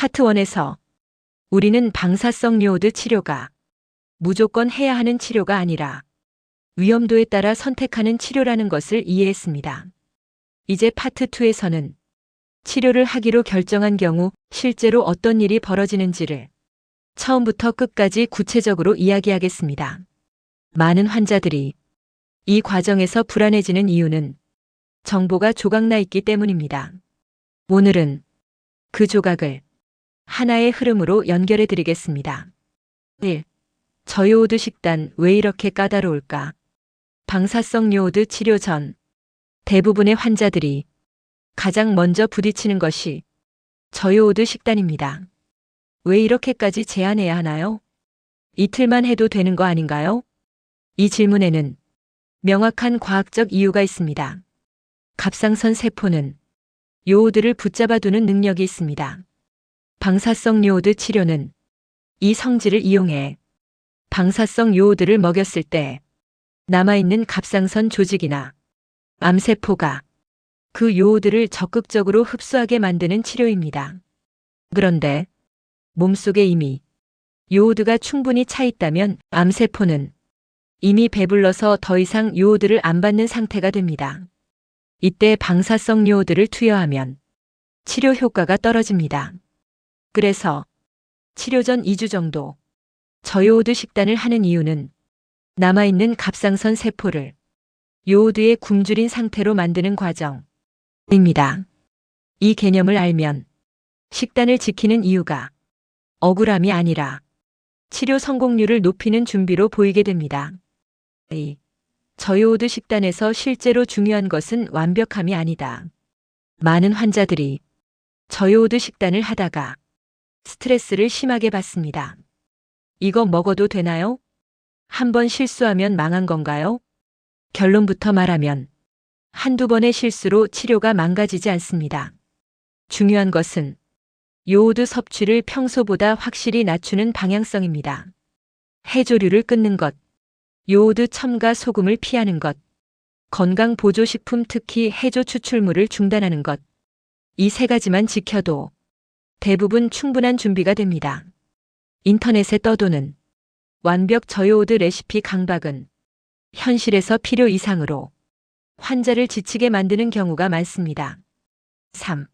파트 1에서 우리는 방사성 요오드 치료가 무조건 해야 하는 치료가 아니라 위험도에 따라 선택하는 치료라는 것을 이해했습니다. 이제 파트 2에서는 치료를 하기로 결정한 경우 실제로 어떤 일이 벌어지는지를 처음부터 끝까지 구체적으로 이야기하겠습니다. 많은 환자들이 이 과정에서 불안해지는 이유는 정보가 조각나 있기 때문입니다. 오늘은 그 조각을 하나의 흐름으로 연결해 드리겠습니다. 1. 저요오드 식단 왜 이렇게 까다로울까? 방사성 요오드 치료 전 대부분의 환자들이 가장 먼저 부딪히는 것이 저요오드 식단입니다. 왜 이렇게까지 제한해야 하나요? 이틀만 해도 되는 거 아닌가요? 이 질문에는 명확한 과학적 이유가 있습니다. 갑상선 세포는 요오드를 붙잡아두는 능력이 있습니다. 방사성 요오드 치료는 이 성질을 이용해 방사성 요오드를 먹였을 때 남아있는 갑상선 조직이나 암세포가 그 요오드를 적극적으로 흡수하게 만드는 치료입니다. 그런데 몸속에 이미 요오드가 충분히 차 있다면 암세포는 이미 배불러서 더 이상 요오드를 안 받는 상태가 됩니다. 이때 방사성 요오드를 투여하면 치료 효과가 떨어집니다. 그래서 치료 전 2주 정도 저요오드 식단을 하는 이유는 남아있는 갑상선 세포를 요오드에 굶주린 상태로 만드는 과정입니다. 이 개념을 알면 식단을 지키는 이유가 억울함이 아니라 치료 성공률을 높이는 준비로 보이게 됩니다. 2. 저요오드 식단에서 실제로 중요한 것은 완벽함이 아니다. 많은 환자들이 저요오드 식단을 하다가 스트레스를 심하게 받습니다. 이거 먹어도 되나요? 한번 실수하면 망한 건가요? 결론부터 말하면 한두 번의 실수로 치료가 망가지지 않습니다. 중요한 것은 요오드 섭취를 평소보다 확실히 낮추는 방향성입니다. 해조류를 끊는 것, 요오드 첨가 소금을 피하는 것, 건강 보조식품 특히 해조 추출물을 중단하는 것, 이 세 가지만 지켜도 대부분 충분한 준비가 됩니다. 인터넷에 떠도는 완벽 저요오드 레시피 강박은 현실에서 필요 이상으로 환자를 지치게 만드는 경우가 많습니다. 3.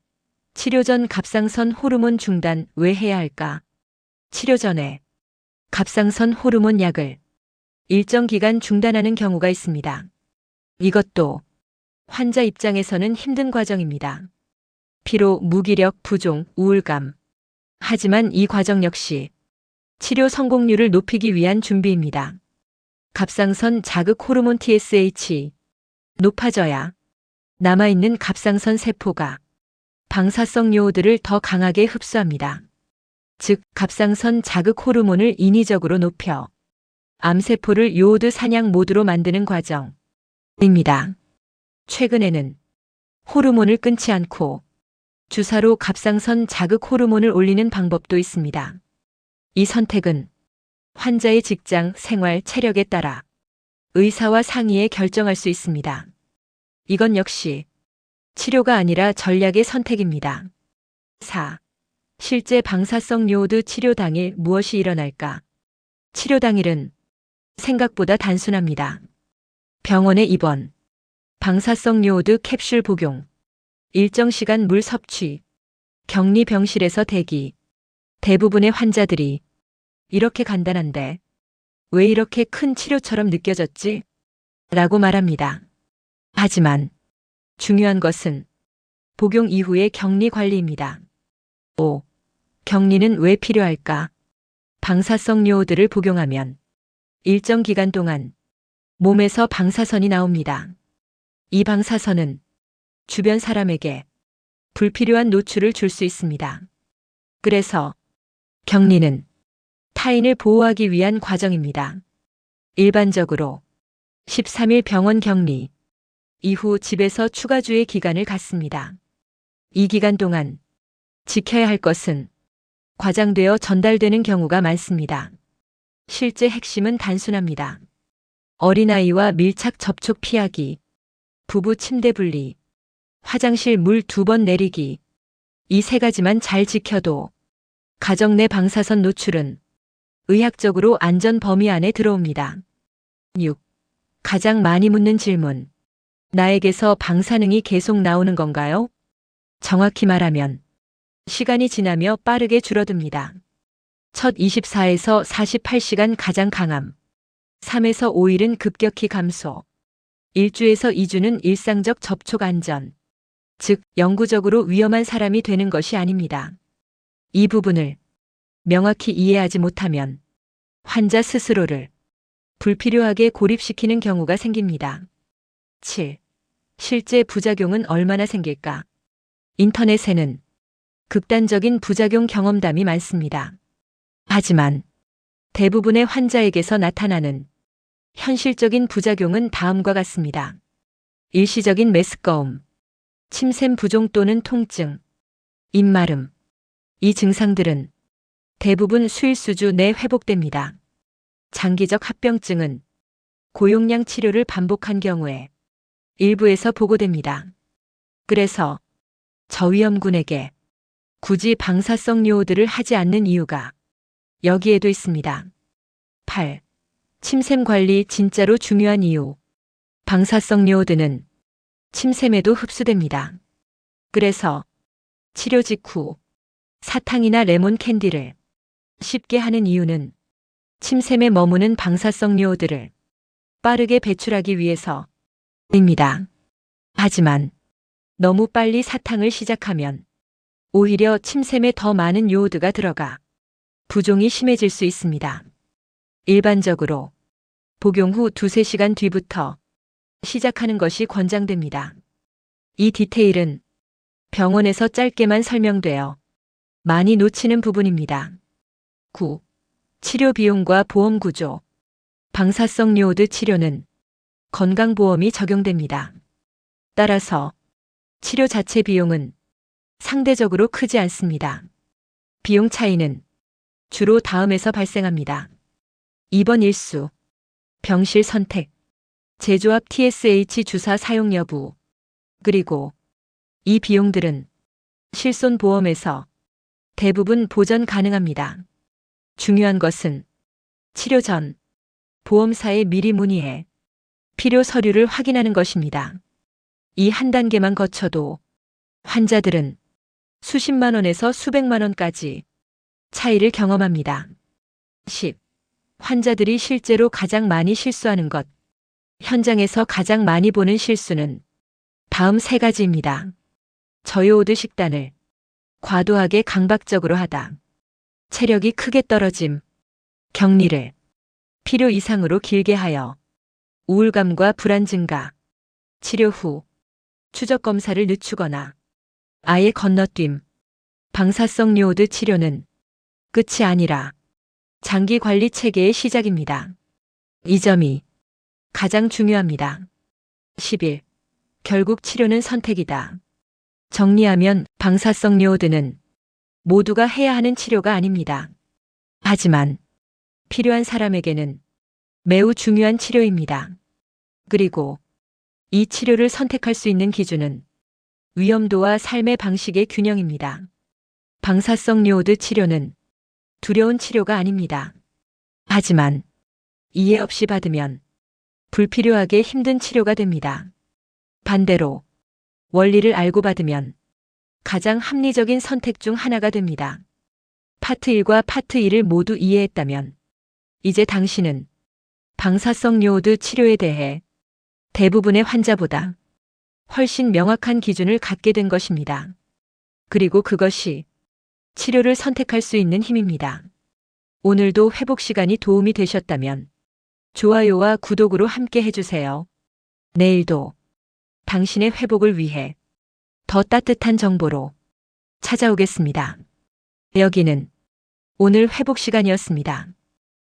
치료 전 갑상선 호르몬 중단 왜 해야 할까? 치료 전에 갑상선 호르몬 약을 일정 기간 중단하는 경우가 있습니다. 이것도 환자 입장에서는 힘든 과정입니다. 피로, 무기력, 부종, 우울감. 하지만 이 과정 역시 치료 성공률을 높이기 위한 준비입니다. 갑상선 자극 호르몬 TSH 높아져야 남아있는 갑상선 세포가 방사성 요오드를 더 강하게 흡수합니다. 즉, 갑상선 자극 호르몬을 인위적으로 높여 암세포를 요오드 사냥 모드로 만드는 과정입니다. 최근에는 호르몬을 끊지 않고 주사로 갑상선 자극 호르몬을 올리는 방법도 있습니다. 이 선택은 환자의 직장, 생활, 체력에 따라 의사와 상의해 결정할 수 있습니다. 이건 역시 치료가 아니라 전략의 선택입니다. 4. 실제 방사성 요오드 치료 당일 무엇이 일어날까? 치료 당일은 생각보다 단순합니다. 병원에 입원, 방사성 요오드 캡슐 복용, 일정 시간 물 섭취, 격리 병실에서 대기. 대부분의 환자들이 이렇게 간단한데 왜 이렇게 큰 치료처럼 느껴졌지? 라고 말합니다. 하지만 중요한 것은 복용 이후의 격리 관리입니다. 5. 격리는 왜 필요할까? 방사성 요오드를 복용하면 일정 기간 동안 몸에서 방사선이 나옵니다. 이 방사선은 주변 사람에게 불필요한 노출을 줄 수 있습니다. 그래서 격리는 타인을 보호하기 위한 과정입니다. 일반적으로 13일 병원 격리 이후 집에서 추가주의 기간을 갖습니다. 이 기간 동안 지켜야 할 것은 과장되어 전달되는 경우가 많습니다. 실제 핵심은 단순합니다. 어린아이와 밀착 접촉 피하기, 부부 침대 분리, 화장실 물 2번 내리기. 이 세 가지만 잘 지켜도 가정 내 방사선 노출은 의학적으로 안전 범위 안에 들어옵니다. 6. 가장 많이 묻는 질문. 나에게서 방사능이 계속 나오는 건가요? 정확히 말하면 시간이 지나며 빠르게 줄어듭니다. 첫 24에서 48시간 가장 강함. 3에서 5일은 급격히 감소. 1주에서 2주는 일상적 접촉 안전. 즉, 영구적으로 위험한 사람이 되는 것이 아닙니다. 이 부분을 명확히 이해하지 못하면 환자 스스로를 불필요하게 고립시키는 경우가 생깁니다. 7. 실제 부작용은 얼마나 생길까? 인터넷에는 극단적인 부작용 경험담이 많습니다. 하지만 대부분의 환자에게서 나타나는 현실적인 부작용은 다음과 같습니다. 일시적인 메스꺼움, 침샘 부종 또는 통증, 입마름. 이 증상들은 대부분 수일수주 내 회복됩니다. 장기적 합병증은 고용량 치료를 반복한 경우에 일부에서 보고됩니다. 그래서 저위험군에게 굳이 방사성 요오드를 하지 않는 이유가 여기에도 있습니다. 8. 침샘 관리 진짜로 중요한 이유. 방사성 요오드는 침샘에도 흡수됩니다. 그래서 치료 직후 사탕이나 레몬 캔디를 쉽게 하는 이유는 침샘에 머무는 방사성 요오드를 빠르게 배출하기 위해서입니다. 하지만 너무 빨리 사탕을 시작하면 오히려 침샘에 더 많은 요오드가 들어가 부종이 심해질 수 있습니다. 일반적으로 복용 후 2~3시간 뒤부터 시작하는 것이 권장됩니다. 이 디테일은 병원에서 짧게만 설명되어 많이 놓치는 부분입니다. 9. 치료 비용과 보험 구조. 방사성 요오드 치료는 건강보험이 적용됩니다. 따라서 치료 자체 비용은 상대적으로 크지 않습니다. 비용 차이는 주로 다음에서 발생합니다. 2번 일수, 병실 선택, 제조합 TSH 주사 사용 여부, 그리고 이 비용들은 실손보험에서 대부분 보전 가능합니다. 중요한 것은 치료 전 보험사에 미리 문의해 필요 서류를 확인하는 것입니다. 이 한 단계만 거쳐도 환자들은 수십만 원에서 수백만 원까지 차이를 경험합니다. 10. 환자들이 실제로 가장 많이 실수하는 것. 현장에서 가장 많이 보는 실수는 다음 3가지입니다. 저요오드 식단을 과도하게 강박적으로 하다. 체력이 크게 떨어짐. 격리를 필요 이상으로 길게 하여. 우울감과 불안 증가. 치료 후 추적 검사를 늦추거나 아예 건너뛴. 방사성 요오드 치료는 끝이 아니라 장기 관리 체계의 시작입니다. 이 점이 가장 중요합니다. 11. 결국 치료는 선택이다. 정리하면 방사성 요오드는 모두가 해야 하는 치료가 아닙니다. 하지만 필요한 사람에게는 매우 중요한 치료입니다. 그리고 이 치료를 선택할 수 있는 기준은 위험도와 삶의 방식의 균형입니다. 방사성 요오드 치료는 두려운 치료가 아닙니다. 하지만 이해 없이 받으면 불필요하게 힘든 치료가 됩니다. 반대로 원리를 알고 받으면 가장 합리적인 선택 중 하나가 됩니다. 파트 1과 파트 2를 모두 이해했다면 이제 당신은 방사성 요오드 치료에 대해 대부분의 환자보다 훨씬 명확한 기준을 갖게 된 것입니다. 그리고 그것이 치료를 선택할 수 있는 힘입니다. 오늘도 회복 시간이 도움이 되셨다면 좋아요와 구독으로 함께 해주세요. 내일도 당신의 회복을 위해 더 따뜻한 정보로 찾아오겠습니다. 여기는 오늘 회복 시간이었습니다.